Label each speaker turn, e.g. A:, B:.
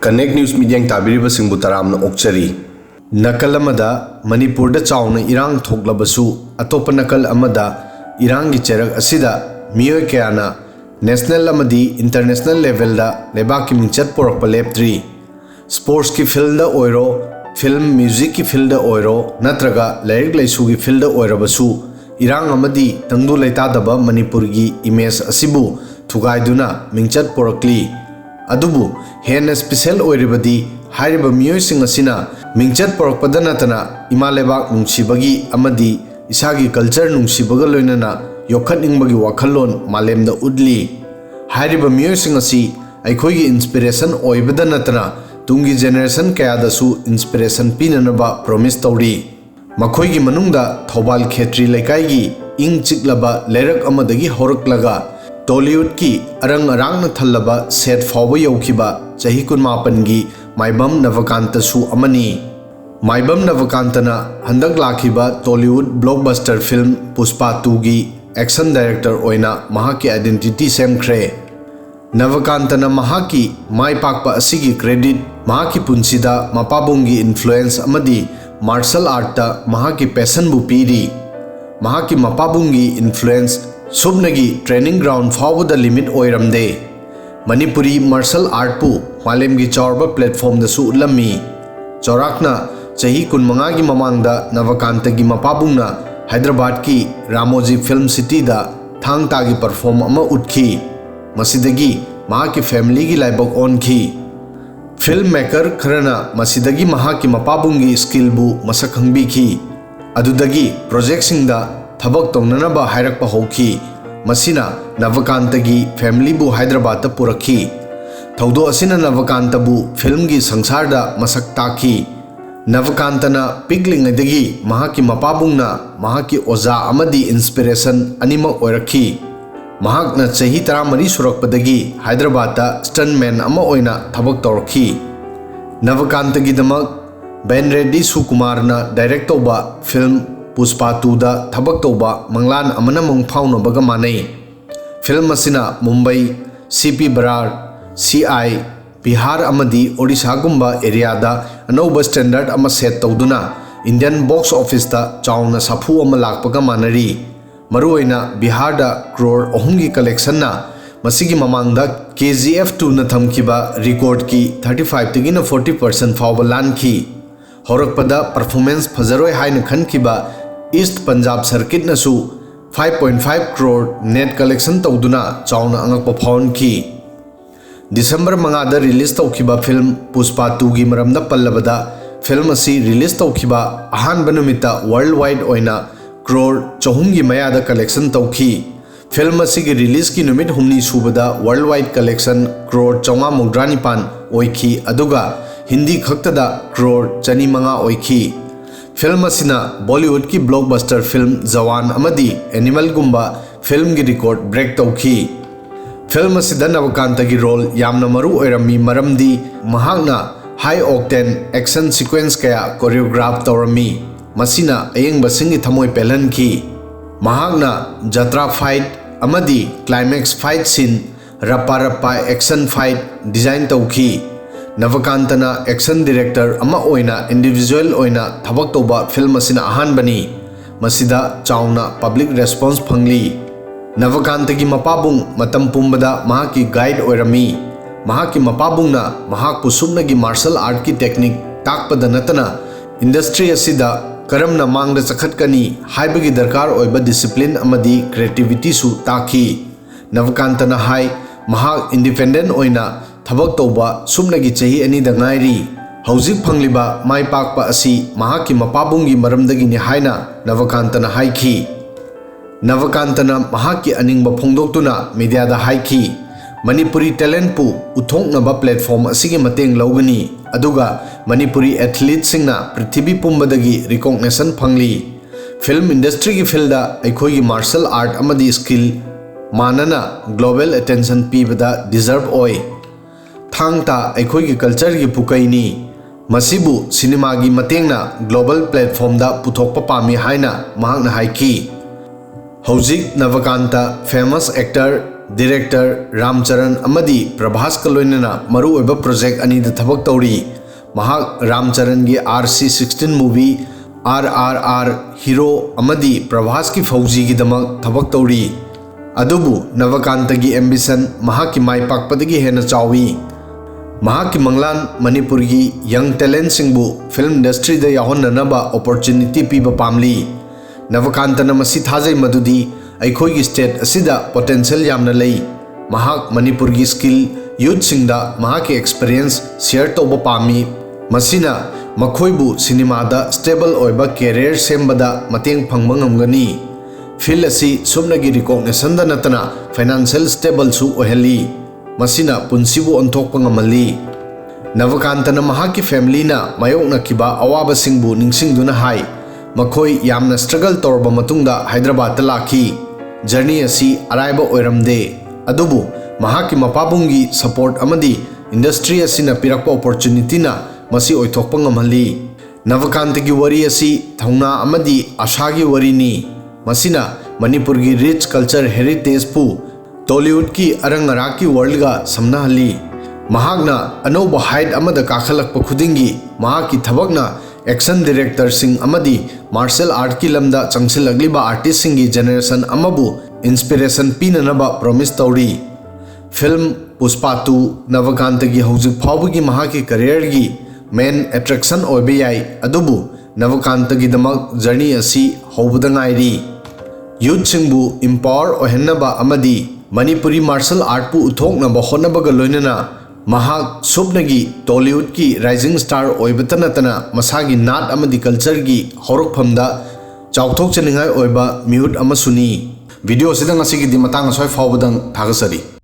A: Connect News Media tabiriba singbu taramna okchari. Nakal amada Manipur da chauna irang thoklabasu atopa nakal amada irang gi cherak asida miyoi kayana national amadi international level da lebak ki mingchat porak paleptri. Sports ki field da oiro, film music ki field da oiro, natraga leirak laisu ki field da oirabasu irang amadi tangdu leitadaba Manipur gi image asibu thugaiduna mingchat porakli. Adubu hen special oiribadi hairiba miyoi sing asina mingchat porakpada natana ima lebak nungsibagi amadi isagi culture nungsibaga loinana youkhatningbagi wakhalon malemda udli. Hairiba miyoi sing asi aikhoigi inspiration oibada natana tungi generation kayadasu inspiration pinanaba promise tawri. Makhoigi manungda Thoubal Kshetri Leikai gi ing chiklaba leirak amadagi houraklaga Tollywood ki arang thalaba set faoba youkhiba chahi kunmapangi Maibam Nabakanta su amani. Maibam Nabakanta na handak lakhiba Tollywood blockbuster film Pushpa 2 gi action director oina mahak ki identity semkhre. Nabakanta na mahak ki mai pakpa asigi credit mahak ki punsida mapabungi influence amadi martial art ta mahak ki passion bu piri. Mahak ki mapabungi influence supnagi training ground faoba the limit oiramde. Manipuri Martial Art pu malemgi chaurba platform da su utlami. Hourakna chahi kunmanga gi mamangda Nabakanta gi mapabungna Hyderabad ki Ramoji Film City da thangta gi perform ama utkhi. Masidagi mahaki family gi laibok on ki. Filmmaker kharana masidagi mahaki mapabungi skill bu masak khangbi ki. Adudagi project singda Thabak tongnanaba hairakpa hokhi. Masina Nabakanta gi family bu Hyderabad ta purakhi. Thaudo asina Nabakanta bu film gi sangsar da masak takhi. Nabakanta na piglingadagi mahaki mapabungna mahaki oza amadi inspiration anima oirakhi. Mahak na chahi 13 surakpadagi Hyderabad ta stuntman ama oina thabak tawrakhi. Nabakanta gi damak Ben Reddy Sukumar na direct toba film Pushpa 2 da thabak toba manglan amana mungphawna baga manai. Film asina Mumbai, CP Barar, CI, Bihar amadi Odisha gumba area da anoba standard ama set tawduna Indian box office da chauna safu ama lakpaga manari. Maruoina Bihar da crore 3 gi collection na masigi mamangda KGF 2 na thamkiba record ki 35 tagina 40% faoba lanki. Hourakpada performance phazaroi haina khankiba East Punjab Circuit nasu 5.5 crore net collection tawduna chauna angakpa phawon ki. December mangada release tawkiba film Pushpa 2 gi maramda pallabada film asi release tawkiba ahanba numita worldwide oina crore 4 gi mayada collection tawki. Film asi gi release ki numit humni subada worldwide collection crore 439 oiki aduga Hindi khaktada crore 205 oiki. Film asina Bollywood ki blockbuster film Jawan amadi Animal gumba film gi record break tawki. Film asida Nabakanta gi role yamna maru oirami maramdi mahakna high octane action sequence kaya choreograph tawrami. Masina ayengba singi thamoi pelan ki. Mahakna jatra fight amadi climax fight scene rapa action fight design tawki. Nabakanta na action director ama oina individual oina thabak toba film asina ahanbani. Masida chauna public response phangli. Nabakanta gi mapabung matam pumbada mahaki guide oirami. Mahaki mapabungna mahakpu supnagi martial art ki technique takpada natana industry asida karamna mangda chakhatkani haibagi darkar oiba discipline amadi creativity su takhi. Nabakanta na hai mahak independent oina thabak toba supnagi chahi ani da ngairi. Hauzik phangliba mai pakpa asi mahaki mapabungi maramdagi ni haina Nabakanta na haiki. Nabakanta na mahaki aningba phongdoktuna media da haiki. Manipuri talent pu uthoknaba platform asigi mateng lawgani aduga Manipuri athletes singna prithibi pumbadagi recognition phangli. Film industry gi field da aikhoigi martial art amadi skill manana global attention pibada deserve oi. Thangta aikhoigi culture gi pukaini masibu cinema gi matengna global platform da puthokpa pami haina mahakna haiki. Hauzik Nabakanta famous actor Director Ramcharan amadi Prabhas ka loinana maru oiba project ani da thabak tawri mahak Ramcharan gi RC16 movie RRR hero amadi Prabhas ki fauji gi damak thabak tawri adubu Nabakanta gi ambition mahak ki mai pakpadagi hena chawi mahak ki manglan Manipur gi young talent singbu film industry da yahonnanaba opportunity piba pamli Nabakanta na masi thajai madudi aikhoi gi state asida potential yamna lei mahak Manipur gi skill youth singda mahak ki experience share toba pami masina makhoibu cinema da stable oiba career sembada mateng phangba ngamgani feel asi supnagi recognition da natana financial stable su oheli masina punsibu onthokpa ngamali Nabakanta na mahak ki family na mayokna kiba awaba singbu ningsingduna hai makhoi yamna struggle torba matungda Hyderabad ta lakhi journey asi araiba oiramde adubu mahak ki mapabungi support amadi industry asina pirakpa opportunity na masi oithokpa ngamali Nabakanta gi wari asi thauna amadi ashagi wari ni masina Manipur gi rich culture heritage pu Tollywood ki arang ki world ga samnahali mahakna anoba height amada kakhalakpa khudingi mahak ki thabakna action director sing amadi martial art ki lamda changsilagliba artist singi generation amabu inspiration pinanaba promise tawri film Pushpa 2 Nabakanta gi hojik phawbu gi mahak ki career gi main attraction oibe yai adubu Nabakanta gi damak journey asi hobda ngairi youth singbu empower oihanaba amadi Manipuri Martial Art pu uthoknaba hotnabaga loinana mahak supnagi Tollywood ki rising star oibata natana masagi nat amadi culture gi hourakfam da chaothokchaningai oiba mihut amasuni video sidang asigi di matang soi faobadang thagasari